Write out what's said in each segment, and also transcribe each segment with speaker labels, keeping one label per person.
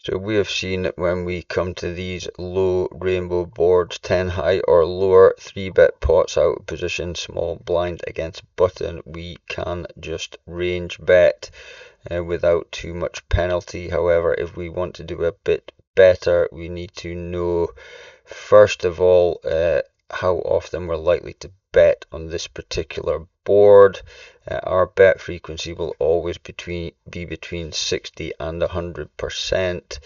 Speaker 1: So we have seen that when we come to these low rainbow boards, 10 high or lower, 3-bet pots out position, small blind against button, we can just range bet without too much penalty. However, if we want to do a bit better, we need to know first of all how often we're likely to bet on this particular board. Our bet frequency will always be between 60 and 100%.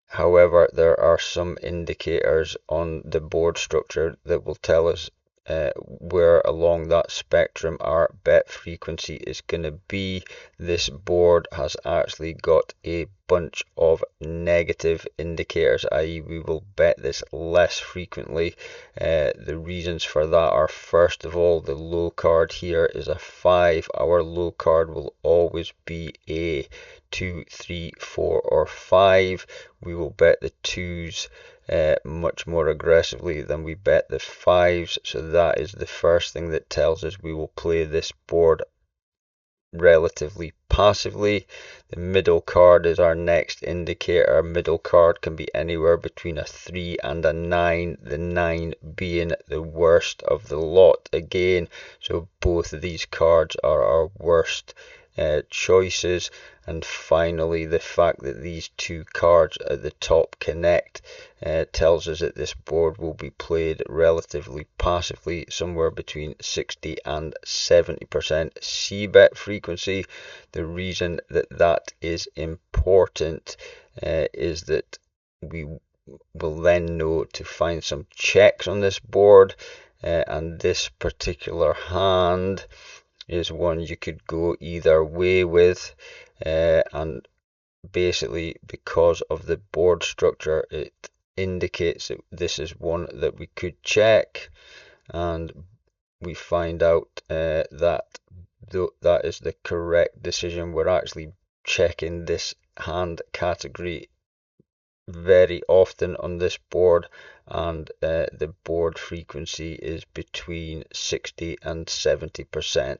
Speaker 1: However, there are some indicators on the board structure that will tell us where along that spectrum our bet frequency is going to be. This board has actually got a bunch of negative indicators, i.e. we will bet this less frequently. The reasons for that are, first of all, the low card here is a 5. Our low card will always be a 2, 3, 4 or 5. We will bet the 2s much more aggressively than we bet the 5s, so that is the first thing that tells us we will play this board relatively passively. The middle card is our next indicator. Middle card can be anywhere between a 3 and a 9, the 9 being the worst of the lot again, so both of these cards are our worst choices. And finally, the fact that these two cards at the top connect tells us that this board will be played relatively passively, somewhere between 60 and 70% c-bet frequency. The reason that that is important is that we will then know to find some checks on this board, and this particular hand is one you could go either way with, and basically because of the board structure it indicates that this is one that we could check, and we find out that that is the correct decision. We're actually checking this hand category very often on this board, and the board frequency is between 60 and 70%.